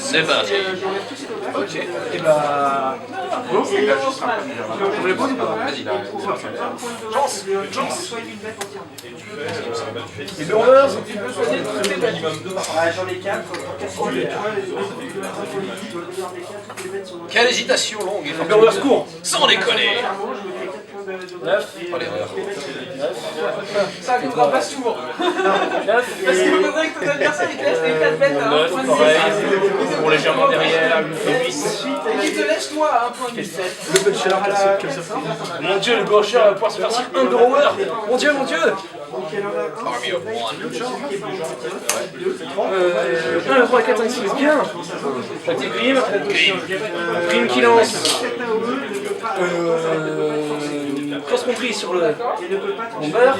C'est parti. Ok, et bah... Bon, Vas-y, là. chance. Les burlers, si tu peux choisir de J'en ai 4. Quelle hésitation longue. les burlers courts. Sans déconner. 9. Oh l'erreur. Ça arrivera pas souvent. 9. Parce qu'il faudrait que ton adversaire il te laisse les 4 bêtes à 1 9, point de pareil. vie. Pour légèrement derrière, il fait 8. Et qu'il te laisse toi à 1 point de vie. Le puncher comme ça. Mon dieu, le gaucher va pouvoir se faire un burler. Mon dieu, mon dieu. Army of One. 1, 3, 4, 5, 6, bien. Petit Grim. Grim qui lance. Cross-country sur le bomber.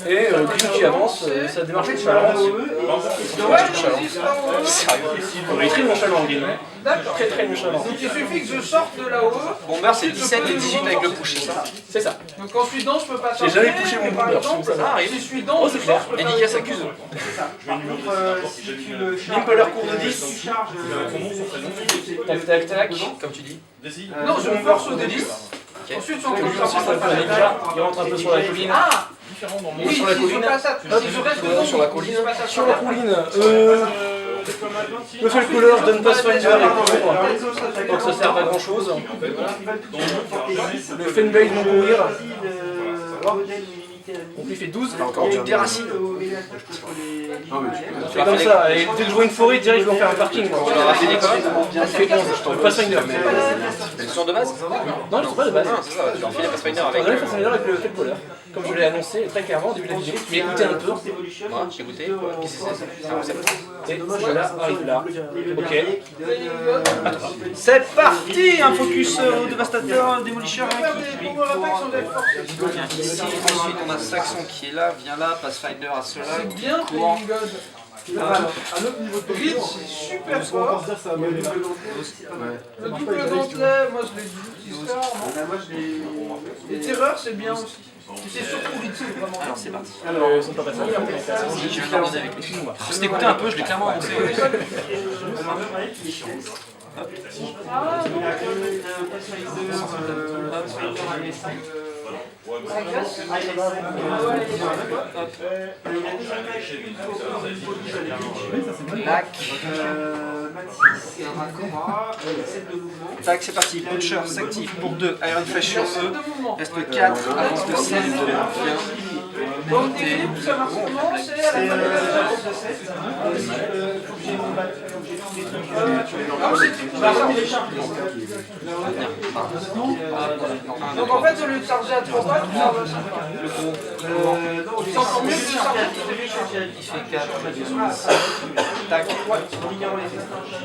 Et Grim qui avance, ça démarche nonchalante. Sérieux. Il est très nonchalant, Grim. D'accord. Très très nonchalant. Donc il suffit que je sorte de là-haut. Bomber c'est 17 et 18 avec le push. C'est ça. Donc quand je suis dedans, je peux pas J'ai sortir. jamais touché mon Par bomber, exemple, ça arrive. si je suis dedans, Oh, je c'est clair. sors, je peux Dédicace faire- accuse. Par contre, si tu le charges. L'impeller court de 10. Si tu charges. Tac, tac, tac. Comme tu dis. Non, je me force au D10. Ok. Ensuite, je suis en Lui, train de ensuite, ça va aller déjà. Il rentre un peu sur la colline. Ah Oui, sur la si je colline. passe à- si je reste dedans, sur la colline. je passe à Sur la colline. Le fait couleur donne Pathfinder et court. Donc ça sert à grand chose. Le Fenblade non courir. Donc lui fait 12. Encore du déracine. C'est comme ça. Et dès que je vois une forêt, direct je vais en faire un parking. Moi. Tu l'auras fait des quoi? Il fait 11. Pathfinder. C'est le son de base? Non, je sais pas de base. Ah, c'est ça, tu vas enfiler Pathfinder On avec. a fait Pathfinder avec le fait couleur. Comme je l'ai annoncé très clairement au début de la vidéo. Tu m'écoutais un peu. Moi, j'ai goûté. Qu'est-ce que c'est? C'est un concept. Et celui-là arrive là. Ok. C'est parti. Un focus au dévastateur, démolisseur. Tiens, ici, ensuite on a Saxon qui est là, viens là, Pathfinder à cela. C'est bien, Courant. Playing God. Glitch, c'est super fort. Le double dentelet, moi je l'ai dit, histoire, non? Les terreurs, c'est bien aussi. C'est surtout Ritsu, vraiment. Alors c'est parti. Ils sont pas passés. Si, je viens de regarder avec lui. Je t'ai écouté un peu, je l'ai clairement annoncé. Tac. Tac, c'est parti. Puncher s'active pour 2. Iron Flash sur eux. Reste 4. Avance de 16. Donc, ça marche comment? C'est à la fin de donc en fait, au lieu de charger à 3 pas, tu charges à 5 pas. C'est encore mieux que de charger. Il fait 4. Tac.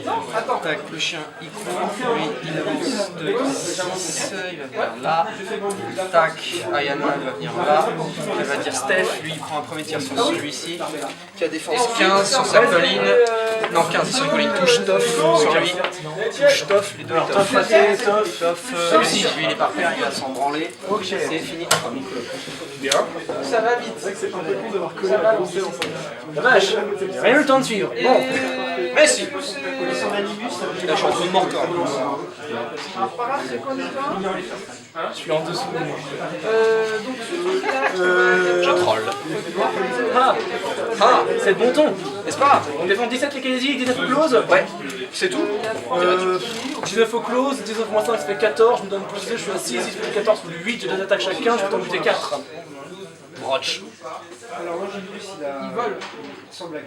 Non, attends. Tac, le chien il court, lui il avance de 6, il va venir là. Tac, Ayana elle va venir là. Elle va dire Steph, lui il prend un premier tir sur celui-ci. Qui a défense 15 sur sa colline. Non, 15 sur une colline, touche Toff sur lui. Touche Toff, les deux ils Toff. Toff, lui il est par terre, il va s'en branler. C'est fini. Ça va vite. Ça va vite. La vache, j'ai rien eu le temps de suivre. Bon, Mais si! Là je suis en train de mort encore. Alors, par là, c'est quoi déjà? je suis en dessous. Donc, ce truc-là, Je troll. Ah, c'est de bon ton. N'est-ce pas? On défend 17 les Kennedy, 19 au close. Ouais, c'est tout. 19 au close, 19 moins 5 ça fait 14, je me donne plus 2, je suis à 6, 6 plus 14, plus 8, j'ai 2 attaques chacun, je peux t'en buter 4. Broch. Alors moi j'ai vu s'il a... il vole. Sans blague.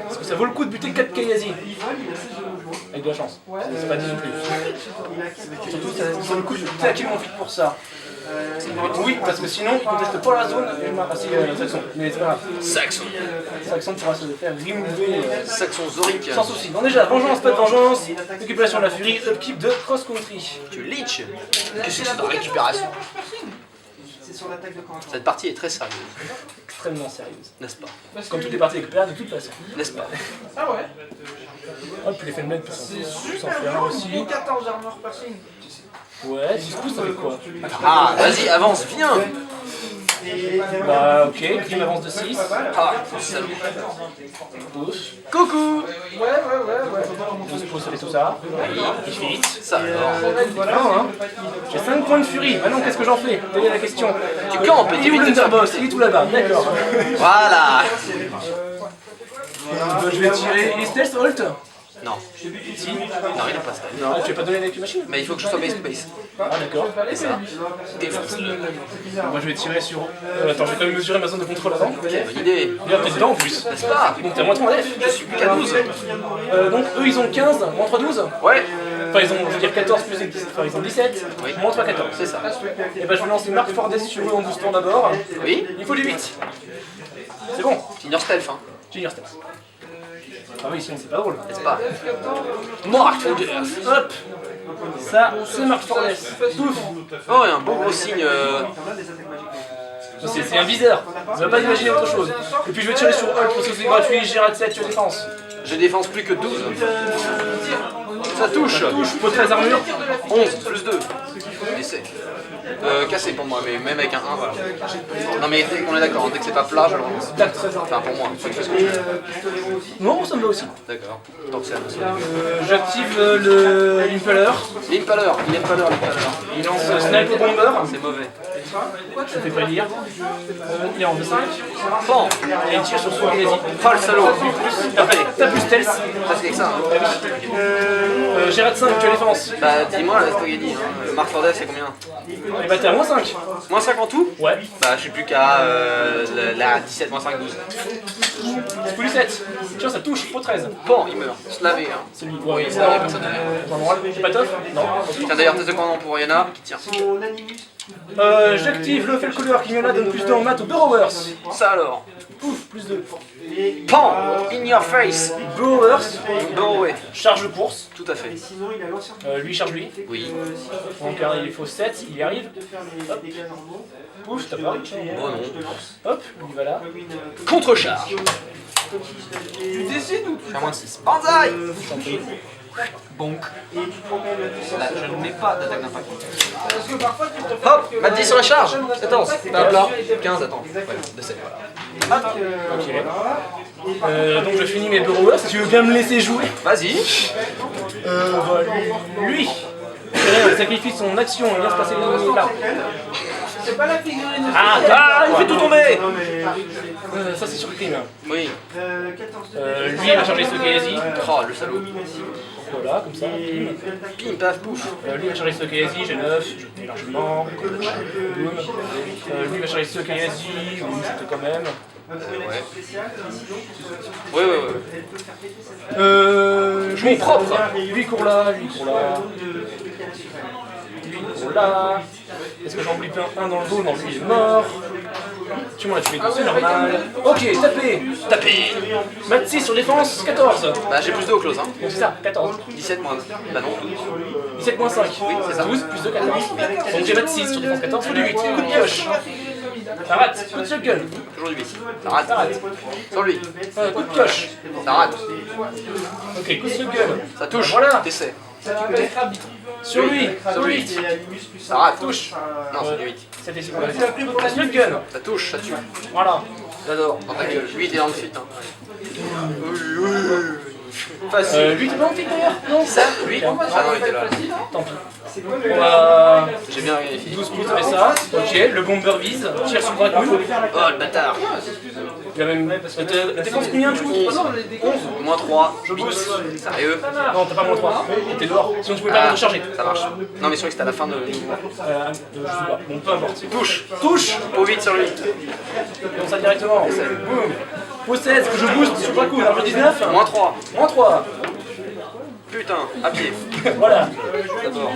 Est-ce que ça vaut le coup de buter 4 Kayazi? Il vole, il a 16 de mouvement. Avec de la chance. C'est pas 10 non plus. Il a 4 Surtout, ça vaut le coup de claquer mon feat pour ça. Oui, parce que sinon, il conteste pas la zone, et ah si, Saxon. Mais c'est pas grave. Saxon. Saxon pourra se faire remover Saxon Zorik. sans souci. Bon, déjà, vengeance, pas de vengeance, récupération de la furie, upkeep de cross-country. Tu leech. Qu'est-ce que c'est de récupération? C'est sur l'attaque de camp. Cette partie est très sérieuse, Extrêmement sérieuse. n'est-ce pas? Comme toutes les parties récupérées de toute façon. N'est-ce pas? Ah ouais. Oh, puis les Fenblade peuvent C'est s'en super faire un fort. aussi. Bon, 14 armor piercing. Ouais, 10 pouces, ça fait quoi? Ah, vas-y, avance, viens! Bah ok, Grim avance de 6. Ah, salaud. Pousse. Coucou. Ouais. 12 pouces et tout ça. Il fit. Ça alors. Voilà, hein. J'ai 5 points de furie. Maintenant, qu'est-ce que j'en fais? Telle est la question. Tu campes et Il est où l'Underboss? Il est tout là-bas, d'accord. Voilà. Je vais tirer. Et stealth ult? Non. Si. Non, il n'a pas ça. Non, tu vas pas donner avec une machine? Mais il faut que je sois base to base. Ah d'accord. Et ça. Défonce-le. Moi je vais tirer sur... attends, je vais quand même mesurer ma zone de contrôle avant. Ok, bonne idée. Il y a peut-être dedans en plus. N'est-ce pas? Donc t'as moins 3 def. Je suis plus qu'à 12. Donc eux ils ont 15, moins 3 12. Ouais. Enfin ils ont, je veux dire 14 plus 10, enfin ils ont 17, Oui. moins 3 14. C'est ça. Et bah je vais lancer Mark Fordes sur eux en boostant d'abord. Oui. Il faut du 8. C'est bon. Senior stealth, hein. Junior steps. Ah oui, sinon c'est pas drôle. N'est-ce pas? Mark Fordes. Hop. Ça, c'est Mark Fordes. Pouf. Oh, et un beau gros signe. C'est un viseur. On va pas imaginer autre chose. Et puis je vais tirer sur Hulk parce que c'est gratuit, j'ai raté 7, tu défense. Je défense plus que 12. Ça touche. Touche, pot 13 armure. 11 plus 2. Essai. Cassé pour moi, mais même avec un 1, voilà. Non mais on est d'accord, dès que c'est pas plat, je le relance. Tac, 13 armure. Enfin pour moi, tu fais ce que tu veux. Non, ça me va aussi. D'accord. Tant que c'est annoncé. J'active l'Impaler. L'Impaler, l'Impaler. Il lance Sniper Bomber. C'est mauvais. Je ne fais pas lire. Il est en 5. Bon. Et il tire sur son Galaxy. Oh le salaud. Après, t'as plus stealth. Parce qu'avec ça, hein. J'ai raté 5, tu as défense. Bah dis-moi, la Spaghetti, hein. Mark Fordes c'est combien? Et bah t'es à moins 5. Moins 5 en tout? Ouais. Bah je suis plus qu'à la 17, moins 5, 12. C'est plus 7. Tiens, ça touche, pot 13. Bon, il meurt. Slavé, hein. C'est lui. Oui, c'est la personne. J'ai pas top? Non. Tiens d'ailleurs, test de commandement pour Yana qui tient. J'active le Felcouleur qui vient là, donne plus 2 en maths aux Burrowers. Ça alors. Pouf, plus 2. Pan! In your face! Burrowers, Bon, ouais. charge de course. Tout à fait. Sinon, il a l'ancien. Lui charge lui. Oui. Donc il faut 7, il y arrive. Pouf, t'as pas. Bon, non. Hop, il va là. Contre-charge. Tu décides ou Je suis à moins 6. Banzai! Bonk. Et tu promets le Là, je ne mets pas d'attaque d'impact. Parce que parfois tu préfères. Hop! M'a 10 sur la charge! 14. Hop là. 15, attends. Ouais, de 7, voilà. Ok. Donc je finis mes Burrowers. Si tu veux bien me laisser jouer. Vas-y. Lui, il sacrifie son action, il vient se passer là. C'est pas la figurine. Ah, il fait tout tomber. Non, mais. Ça c'est sur le crime. Oui. 14 Lui il va charger ce Kayazi. Oh, le salaud. Voilà, comme ça. Pim, paf, pouf. Lui va charger ce Kayazi, j'ai 9, je tenais largement. Boum. Lui va charger ce Kayazi, oui, c'était quand même. Ouais. Ouais. Je m'y propre. Lui court là, lui court là. Lui court là. Est-ce que j'en oublie un dans le dos? Non, lui il est mort. Tu m'en as tué deux, c'est normal. Ok, tapez. Tapez! Mat 6 sur défense, 14. Bah, j'ai plus de au close, hein. Donc c'est ça, 14. 17 moins. Bah, non. 17 moins 5. Oui, c'est ça. 12 plus 2, 14. Donc j'ai mat 6 sur défense 14, faut du 8. Coup de pioche. Ça rate. Coup de shotgun. Toujours du 8. Ça rate. Ça rate. Sur lui. Coup de pioche. Ça rate. Ok, coup de shotgun. Ça touche. Voilà. Décès. Sur lui. Sur lui. 8. Ça rate. Touche. Non, c'est du 8. C'était super. Coup de shotgun. Ça touche, ça tue. Voilà. J'adore. Dans ta gueule. 8 et dans le feat, hein. Facile. Lui, t'es pas en fit d'ailleurs? Non. Ça, lui? Ah non, il était là. Tant pis. On va... J'ai bien vérifié. 12 pouces avec ça. Ok, le bomber vise. Tire sur Dracul. Oh, le bâtard. Il a même... La défense combien du coup? 11. 11. Moins 3. Je boost. Sérieux? Non, t'as pas moins 3. T'es dehors. Sinon tu pouvais pas me recharger. Ça marche. Non, mais c'est vrai que c'était à la fin de. Je sais pas. Bon, peu importe. Touche. Touche. Au vite sur lui. Comme ça directement. Boum. Pose 16, je booste sur Dracul. Armure 19. Moins 3. Moins 3. Putain, à pied. Voilà. D'abord.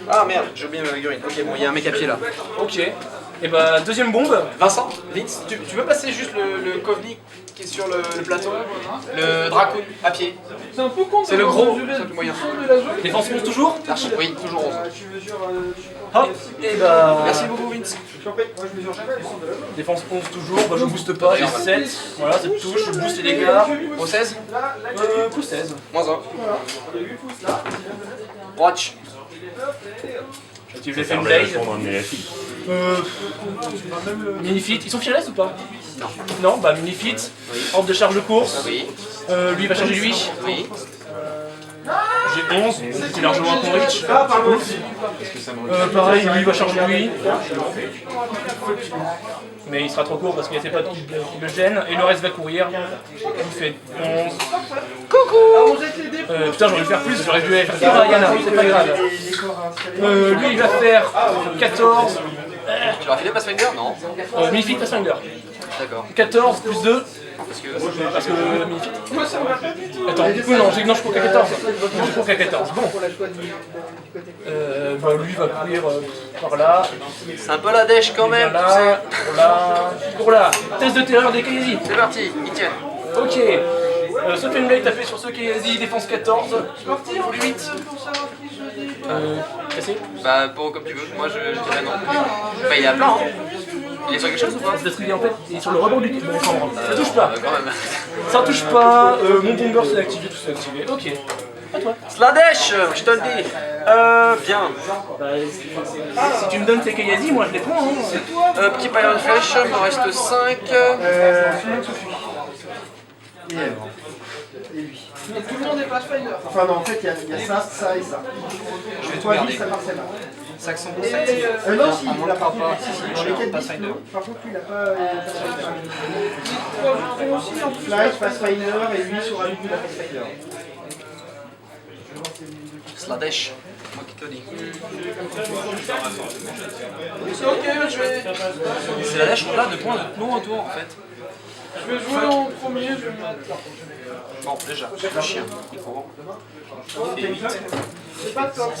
Ah merde, j'ai oublié ma figurine. Ok, bon, il y a un mec à pied là. Ok. Et bah, deuxième bombe. Vincent, Vince, tu veux passer juste le Kovnik qui est sur le plateau? Le Dracoon à pied. C'est un peu con. C'est le gros, c'est le moyen. De la zone. Défense 11 toujours. Oui, toujours 11. Hop. Et bah. Merci beaucoup, Vince. En fait, moi je mesure jamais le son de la zone. Défense 11 toujours. Bah, je booste pas. J'ai 7. Voilà, ça touche. Je booste les dégâts. Au 16, Plus 16. moins 1. Watch. J'active l'effet Blade. Répondre en négatif. Minifit, ils sont fearless ou pas? Non. Non, bah Minifit, ordre de charge de course. Oui. Lui il va charger lui. Oui. J'ai 11, c'est largement un con reach. Pareil, lui il va charger lui. Mais il sera trop court parce qu'il y a ses potes qui le gênent. Et le reste va courir. Il fait 11. Coucou. Putain, j'aurais dû faire plus, j'aurais dû faire ça à Yana, c'est pas grave. Lui il va faire 14. Tu l'as filé Pathfinder? Non. Minifit Pathfinder. D'accord. 14 plus 2. Parce que Minifit. Attends, non, je cours qu'à 14. Je cours qu'à 14. Bon. Lui va courir par là. c'est un peu la dèche quand même. Par là, pour là. Test de terreur des Kayazi. C'est parti, ils tiennent. Ok. Sofiane Blade tapé sur ce Kayazi, défense 14. Parti en 8 pour savoir qui choisit. Cassé. Bah, bon, comme tu veux. Moi, je dirais non. Bah, il est à plein. Hein. Il est sur quelque chose ou pas? C'est parce qu'il est en fait il est sur le rebord du chambre. Ça touche pas. Quand même. Ça touche pas. Mon bomber c'est activé, tout c'est activé. Ok. À toi. Sladesh, je te le dis. Bien. Bah, si tu me donnes tes Kayazi, moi je les prends. Hein. Petit Pyron Flash, il m'en reste 5. Mais tout le monde est Pathfinder. Enfin non, en fait, il y a ça, ça et ça. Je vais tout Toi, garder. ça part celle-là. 517. Non, si, on il l'a a pas. pas. Dans les 4 Pathfinder. par contre, lui, il a pas. Toi aussi en plus. Flight, Pathfinder, et lui sur un coup, il a Pathfinder. Sladesh, moi qui te le dis. C'est ok, je vais Sladesh, on a 2 points de long retour en fait. jouer en premier, je vais me mettre. Bon, déjà, le chien, il court. Il fait 8. J'ai pas de temps.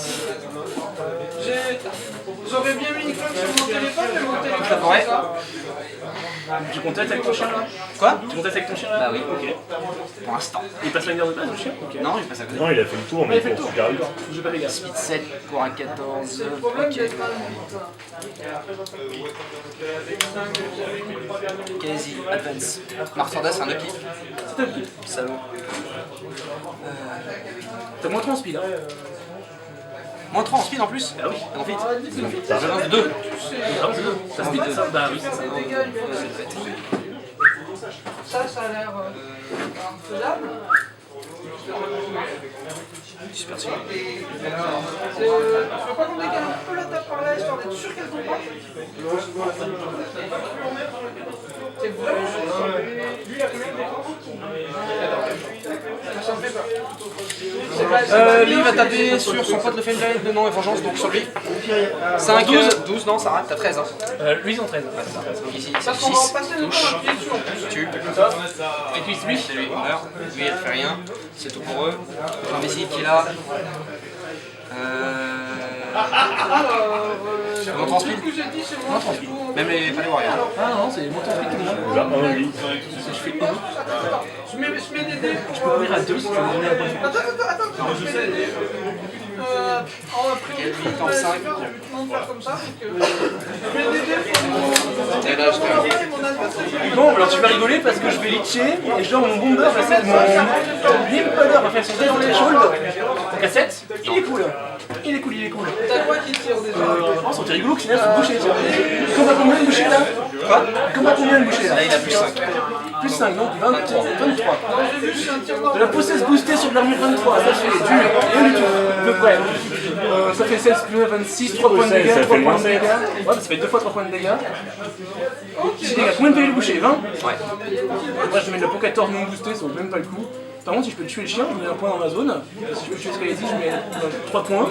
J'aurais bien mis une cloque sur mon téléphone, mais mon téléphone. Ouais. Tu contactes avec ton chien là? Quoi? Tu contactes avec ton chien là? Bah oui. Ok. Pour l'instant. Il passe Finder de base le chien? Ok. Non, il passe à côté. Non, il a fait le tour, mais il court super vite. J'ai pas fait gaffe. Speed 7 pour un 14. C'est le problème Ok. d'être Quasi, advance. Martanda, c'est un upkeep. C'est top. Salaud. T'as moins 3 en speed hein? Moins 3 en speed en plus? Bah oui. En vite. Bah, Je lance 2. vraiment c'est 2. Ça speed 2. Bah oui, c'est ça. Ça a l'air faisable. Super sûr. Je veux pas qu'on décale un peu la table par là, histoire d'être sûr qu'elle tombe pas. C'est vraiment sûr. Ça me fait peur. Lui il va taper sur son pote le Fenjain de nom et vengeance, donc sur lui. 5, 12, non, ça rate, t'as 13. Hein. Lui ils ont 13. Donc ici, Parce c'est qu'on va 6, passer le temps touche, à pied dessus en plus. tue. Et puis lui. C'est lui, il meurt. Lui, il fait rien. C'est tout pour eux. Imbécile qui est là. Montre en speed. Du coup, j'ai dit, c'est moi qui joue. Même les palais warriors. Ah non, c'est mon temps speed tout le monde. Il a 1, lui. Je fais 1. Je mets des dés. Je peux courir à 2 si tu veux donner un point. Attends, je mets des dés. En priori, Lui, il en 5. de faire comme ça, donc je mets des dés pour Et là, je fais un. mon adversaire. Bon, alors tu vas rigoler parce que je vais litcher et genre mon bomber va faire mon Limpaler va faire son test de threshold. Donc à 7, il est cool. Il est cool, il est cool. T'as quoi qui tire déjà? Oh, c'est rigolo que tu laisses le boucher, tiens. Comment combien de boucher là? Quoi? Comment combien de boucher là? Là, il a plus 5. Plus 5, donc 23. J'ai vu, c'est un tir De normal. la possesse boostée sur de l'armure 23, ça fait du rien du tout, à peu près. Ça fait 16 plus 26, 3 points de dégâts, 3 points de dégâts. Ouais, bah, ça fait 2 fois 3 points de dégâts. 6 dégâts, combien de PV le boucher? 20? Ouais. Après, je mets le pot 14 non boosté, ça vaut même pas le coup. Par contre, si je peux tuer le chien, je mets un point dans ma zone. Si je peux tuer Skyzy, je mets 3 points.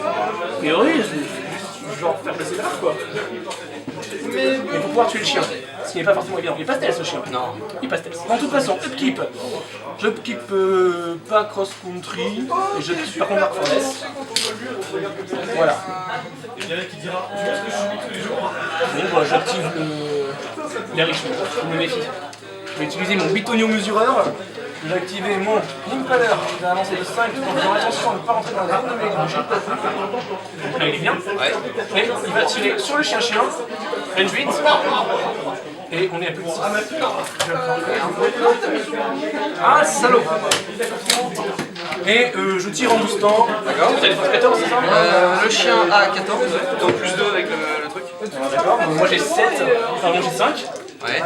A priori, je vais en faire passer large quoi. Mais pour pouvoir tuer le chien, ce qui n'est pas forcément évident. Il passe tel ce chien. Non. Il passe tel. En toute façon, upkeep. Je upkeep pas cross-country. Et je upkeep par contre Dark Forest. Voilà. Bon, bah, j'active l'enrichment. Je me méfie. Je vais utiliser mon bitonio mesureur. Je vais activer mon Impaler qui va avancer de 5 en faisant attention à ne pas rentrer dans la zone de mes bouchées. Donc là il est bien. Ouais. Et il va tirer sur le chien-chien. Range 8. Et on est à plus de 6. Ah salaud. Et je tire en boostant. D'accord. T'as défense 14, c'est ça? Le chien a 14, donc plus 2 avec le truc. D'accord, donc moi j'ai 7, enfin moi j'ai 5. Ouais.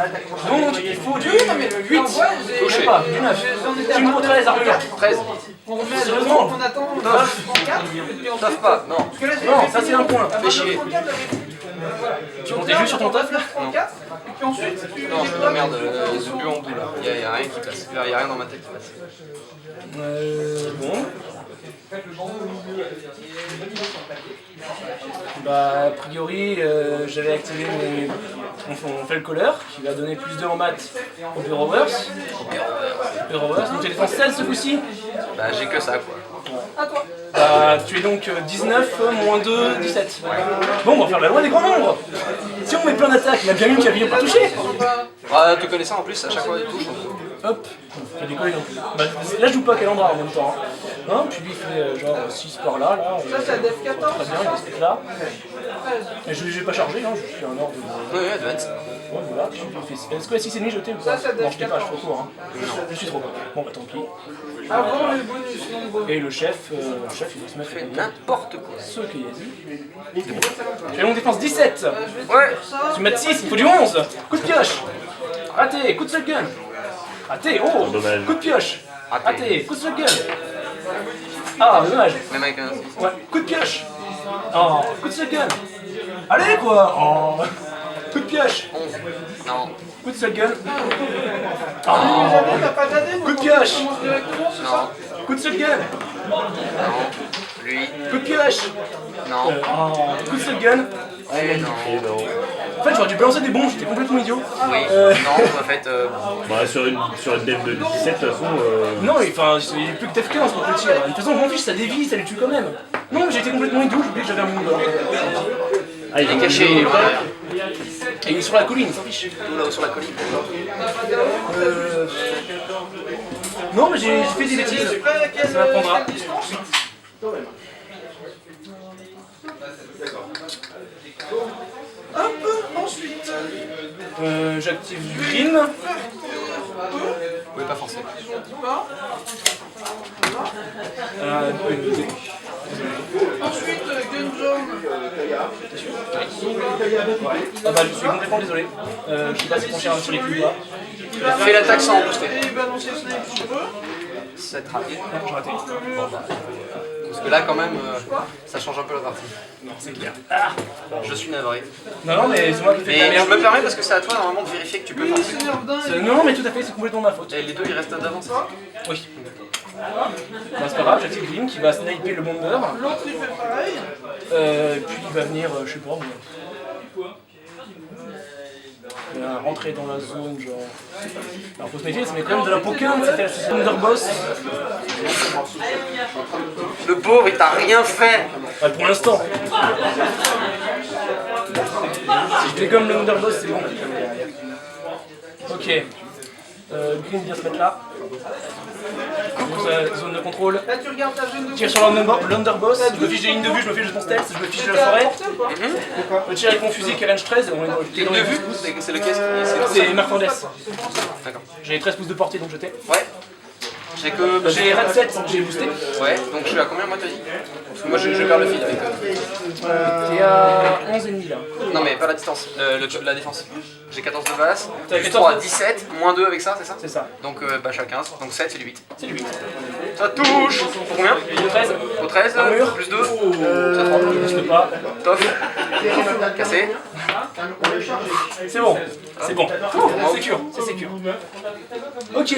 Donc il faut du 8. Touché. Pas, du 9. Tu me prends 13 armure. 13. On remet à Sérieusement? on attend, on Tof. prend 4, et puis ensuite... Taf pas, non. Parce que là, j'ai Non, fait ça c'est un point. Fais chier. Tu comptais juste sur ton taf là? 4, et puis ensuite, tu... Non, je merde, il y a ce but en bout là. Il y a rien qui passe. Il y a rien dans ma tête qui passe. Bon. Bah, a priori, j'avais activé mon Felcoller qui va donner plus 2 en maths au Bureauverse. Donc tu défense 16 ce coup-ci. Bah, j'ai que ça quoi. Bah, tu es donc 19, moins 2, 17. Bon, on va faire la loi des grands nombres. Si on met plein d'attaques, il y en a bien une qui a bien pas touché. Ah, te connaissant en plus, à chaque fois il touche. Hop, il a décollé non plus. Bah, là, je joue pas à Calandra en même temps. Hein, puis lui, il fait genre 6 par là. Et Ça, c'est la Def 14. très bien, il est ce là. Et je vais pas charger, hein, je suis un ordre de. Oui, advance. Bon, voilà, est-ce que la 6,5 jeté ou pas? Ça, Non, je t'ai pas, je suis trop court. Hein. Je suis trop court. Bon, bah tant pis. Avant les bonus nombreux. Et le chef, il va se mettre Fait n'importe quoi. ce qu'il a dit. Et on dépense 17. Ouais. Tu mets 6, il faut du 11. Coup de pioche. Raté, coup de shotgun. Raté, oh. Dommage. Coup de pioche. Raté. Raté, coup de shotgun. Ah, dommage. Même avec un 6. Ouais, coup de pioche. Oh, coup de shotgun. Allez quoi. Oh. Coup de pioche. 11. Non. Coup de shotgun. Jamais, t'as pas d'AD, Coup de pioche. commence directement, c'est ça? Non. Coup de shotgun. Non. Lui. Coup de pioche. Non. Oh, coup de shotgun. Et non. Et non. En fait, j'aurais dû balancer des bombes, j'étais complètement idiot. Oui. Non, en fait. Bah, sur une dev de 17, de toute façon. Non, mais enfin, il n'y a plus que TF15 pour le tir. De toute façon, je m'en fiche, ça dévie, ça les tue quand même. Non, mais j'ai été complètement idiot, j'ai oublié que j'avais un monde. Ah, Il est caché, il est loin. Et il est sur la colline, il s'en fiche. Tout là-haut sur la colline. Non, mais j'ai fait des bêtises. Ça m'apprendra. Hop, ensuite... J'active du green. Oui, pas forcément. Une idée. Ensuite, Gunjom. Ah bah, je suis complètement désolé. Je sais pas si mon cher sur les coups ou pas. Fais l'attaque sans booster. Et il va lancer Snipe sur eux. 7 raté. Non, j'ai raté. Parce que là, quand même, ça change un peu la partie. Non, c'est clair. Je suis navré. Non, mais c'est moi qui fais de la Mais je merde. me permets parce que c'est à toi normalement de vérifier que tu peux Lui, il partir. s'énerve dingue. Non, mais tout à fait, c'est complètement ma faute. Et les deux ils restent d'avant, c'est ça? Oui. Bah, c'est pas grave, j'active green qui va sniper le bomber. L'autre, il fait pareil. Puis il va venir, je sais pas, moi. Il va rentrer dans la zone, genre. Alors faut se méfier, ça met quand même de la poquin, c'était la Underboss. Le pauvre, il t'a rien fait. Enfin, pour l'instant. Si je dégomme le Underboss, c'est bon. Ok. Green vient se mettre là. Coupe sa zone de contrôle. Là, tu regardes ta jeune de Tire sur l'Underboss, je me fiche des lignes de vue, je me fiche de son stealth, je me fiche de la forêt. Je tire avec mon fusil qui est range 13, on est dans Ligne de vue, c'est lequel? C'est Marfandes. D'accord. J'ai 13 pouces de portée donc j'étais. Ouais. J'ai que. J'ai RAD 7, j'ai boosté. Ouais, donc je suis à combien moi t'as dit? Parce que moi je perds le fil avec eux. T'es à 11,5 là. Non mais pas la distance, la défense. J'ai 14 de base, T'as plus 14 3, de- 17, moins 2 avec ça, c'est ça? C'est ça. Donc bah je suis à 15, donc 7 c'est du 8. C'est du 8. Ça touche! Pour combien? De 13. Au 13, Armure. plus 2, ça 30. Je peux pas. Tof. Cassé. C'est bon. C'est bon. C'est sécure. C'est sécure. Ok.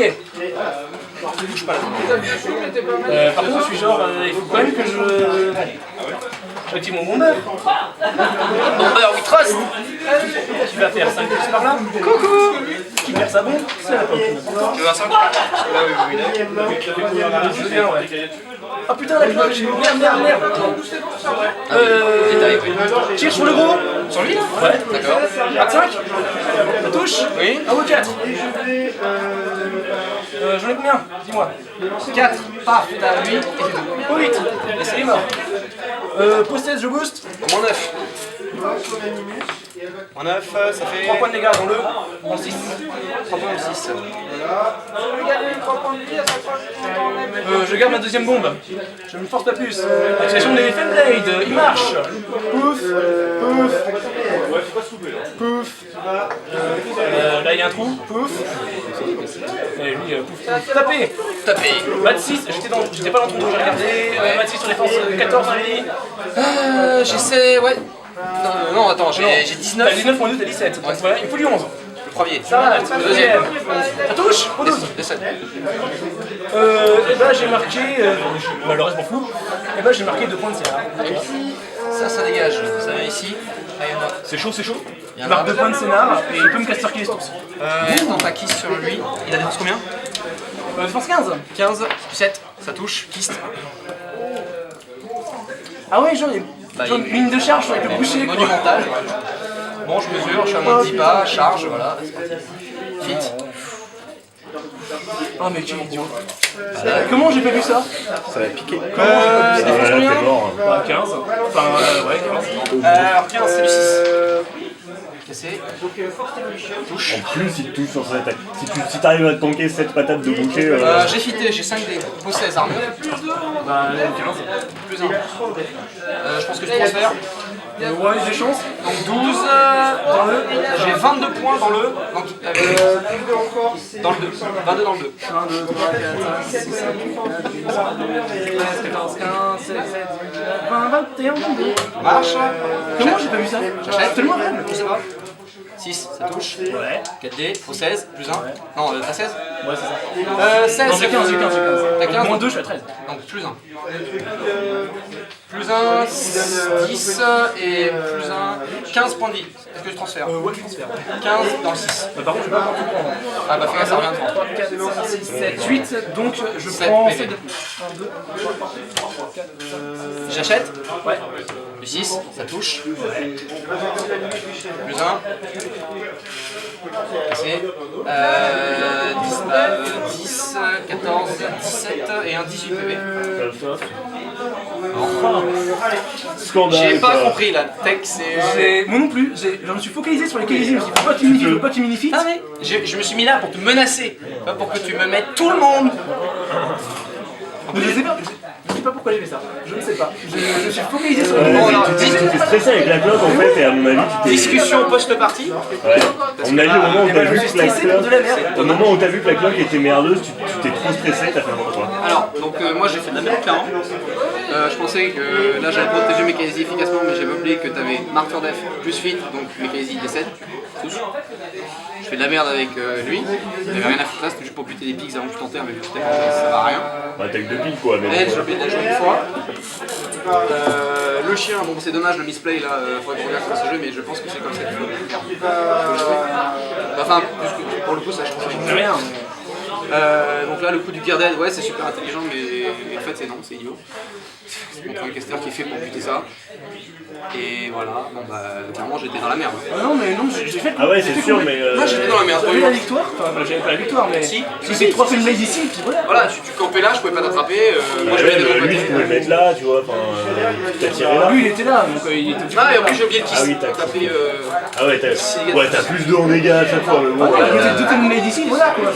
Je bouge pas là. Par contre, je suis genre, il faut quand même que j'active mon bomber. Bomber we trust! Qui va faire 5 pouces par là. Coucou. Qui perd sa bombe. C'est la pomme. Tu veux un 5? Là oui, Je veux bien, ouais. Ah putain, la cloche. Merde. Tire sur le gros. Sur lui? Ouais. D'accord. Rate 5. Ça touche. Oui. Un ou 4. J'en ai combien? Dis-moi. 4, paf, t'as lui et c'est tout. Au 8. Et c'est mort. Post 16, je booste. Au moins 9. En 9, ça fait 3 points de dégâts dans le. En 6. 3 points ou 6. Je garde ma deuxième bombe. Je me force pas plus. Activation des Fellblade. Il marche. Pouf. Pouf. Pouf. Là il y a un trou. Pouf. Et lui, pouf. Tapé. Tapé. Mat 6. J'étais pas dans le trou, j'ai regardé. Mat 6 sur défense 14 dans les. J'essaie, ouais. Non, attends, j'ai 19. T'as 19 moins 2, t'as 17. Donc voilà, il faut lui 11. Le premier. Ça va, c'est le deuxième. Ça touche au 12. Et bah j'ai marqué. Bah, le reste m'en fout. Et bah j'ai marqué 2 points de CA. Ça dégage. Ça vient ici. Ah, il y en a. C'est chaud, c'est chaud. Il y en Je a. marque 2 points de scénar et il peut me caster les sources. Attends, t'as Kist sur lui. Il a défense combien? Défense 15. 15, 7, ça touche. Kist. Ah ouais, genre, il y a une mine de charge avec le boucher. quoi. Monumental. Bon, je mesure, je suis à moins de 10 pas, charge, voilà. Fit. Oh mais quel idiot. Comment j'ai pas vu ça? Ça va piquer. Défense Là, combien? t'es mort. Bah 15. Enfin, ouais, 15. Alors, 15, c'est du 6. Cassé. Touche. En plus, il te touche sur cette attaque. Si t'arrives à te tanker 7 patates de boucher, J'ai fité, j'ai 5 dés. Pour 16 armes. Bah 15. Plus 1. Je pense que je transfère. Ouais, j'ai chance. Donc 12 dans le. J'ai 22 points dans le. Donc, dans le 2. 22 dans le 2. 1, 2, 3, 4, 5, 6, 7, 8, 9, 10, 11, 13, 14, 15, 16, 17, 18, 20, 21, 22. Marche. Comment j'ai pas vu ça? J'achète. Tellement rapide. Je sais pas. 6, ça touche. Ouais. 4D, faut 16, plus 1. Non, t'as 16 Ouais, c'est ça. 16, Non, j'ai 15, j'ai 15, j'ai 15. T'as 15 Moins 2, je suis à 13. Donc plus 1. Plus 1, 10 et plus 1, 15 points de vie. Est-ce que je transfère? Ouais, je transfère. 15 dans le 6. Par contre, je vais pas pouvoir tout prendre. Ah bah fais gaffe, ça revient 3, 4, 5, 6, 7, 8. Donc, je 7 prends PV. 7 de plus. 1, 2, 3, 4, 5, 6. J'achète. Ouais. Du 6, ça touche. Plus 1. Cassé. 10, 14, 17 et un 18 PV. scandale. J'ai pas quoi. compris la tech, c'est. Moi non plus, je me suis focalisé sur les qualités, je me suis dit faut pas qu'il m'unifie, faut pas qu'il m'unifie. Ah mais je me suis mis là pour te menacer, pas pour que tu me mettes tout le monde. Mais je sais pas pourquoi j'ai fait ça, je ne sais pas. Je suis focalisé sur les Bon, alors, Tu t'es stressé avec la cloque en fait et à mon avis tu t'es... Discussion post-partie. Ouais. À mon avis au moment où t'as vu je suis que la stressé pour de la merde. Au moment où t'as vu que la cloque était merdeuse, tu t'es trop stressé, t'as fait n'importe quoi. Alors, donc moi j'ai fait de la merde clairement. Je pensais que là j'allais protéger mes Kaizi efficacement, mais j'avais oublié que t'avais Martyr Def plus Fit, donc mes Kaizi décèdent tous. Je fais de la merde avec lui, j'avais rien à foutre là, c'était juste pour buter des pigs avant que tu t'enterres, mais putain, ça va à rien. Ouais, t'as que 2 piles quoi, mais bon, Elle, je voilà. l'ai joué une fois. Le chien, bon c'est dommage le misplay là, faudrait qu'on regarde sur ce jeu, mais je pense que c'est comme ça qu'il faut jouer. Enfin, pour le coup ça je trouve ça Rien. donc là le coup du Gear Dead, ouais c'est super intelligent mais en fait c'est non, c'est idiot. C'est mon premier caster qui est fait pour buter ça. Et voilà, bon bah clairement j'étais dans la merde. Non mais non, j'ai fait le coup. Ah ouais c'est sûr mais... Moi j'étais dans la merde. J'ai eu la victoire, enfin j'avais pas la victoire mais... Si. J'ai fait 3 Fellblade ici, puis voilà. Voilà, tu campais là, je pouvais pas t'attraper. Moi je Ouais, venais de mais l'autre lui je côté. pouvais le mettre là, tu vois, enfin... tu t'as tiré là. Lui il était là, donc il était... Ah et en plus j'ai oublié le kiss. Ah oui, t'as- Tapé, Ah ouais, t'as plus de en dégâts à chaque fois, mais bon... Il était 2 Fellblade ici, voilà quoi.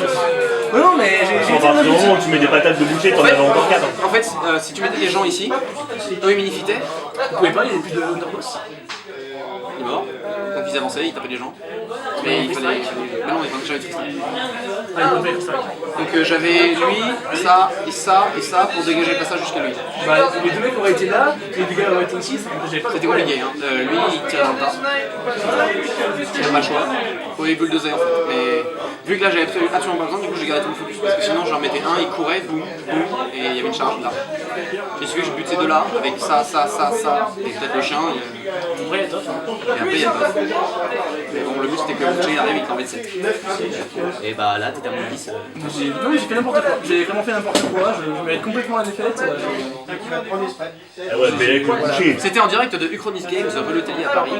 Non mais j'ai À été partir du moment là. où tu mets des patates de boucher, t'en En fait, avais encore 4. en fait, si tu mettais des gens ici, eux ils minifitaient, Vous pouvez pas, il y avait plus de underboss. il est mort. Donc ils avançaient, ils tapaient des gens. Mais il fallait. Mais non, il fallait jamais tout ça. Ah, il pouvait faire ça. Donc j'avais lui, ça et ça pour dégager le passage jusqu'à lui. Bah, les 2 mecs auraient été là, les dégâts auraient été ici, j'avais pas C'était compliqué, hein. Lui il tirait dans le tas. Il tirait pas le choix. Faut les bulldozer en fait. Mais vu que là j'avais absolument pas besoin, du coup j'ai gardé tout le focus. Parce que sinon j'en mettais un, il courait, boum, boum, et il y avait une charge là. J'ai su que je bute ces deux là, avec ça, et peut-être le chien, En vrai, il est top. et après il y a pas. Mais bon, le but c'était que le chien il arrive, il t'enlève 7. Et bah là t'étais à moins 10. Non mais j'ai fait n'importe quoi, j'ai vraiment fait n'importe quoi, je mérite complètement la défaite. Ah ouais, mais avec le boucher. C'était en direct de Uchronis Games, rue Le Tellier à Paris,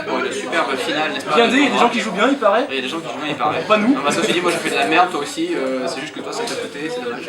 pour une superbe finale, n'est-ce pas? Bien dit, il y a des gens qui jouent bien, il paraît. Et il y a des gens qui jouent bien, il paraît. Pas nous. Bah, ça se dit, moi je fais de la merde, toi aussi, c'est juste que toi ça t'a pété, c'est dommage.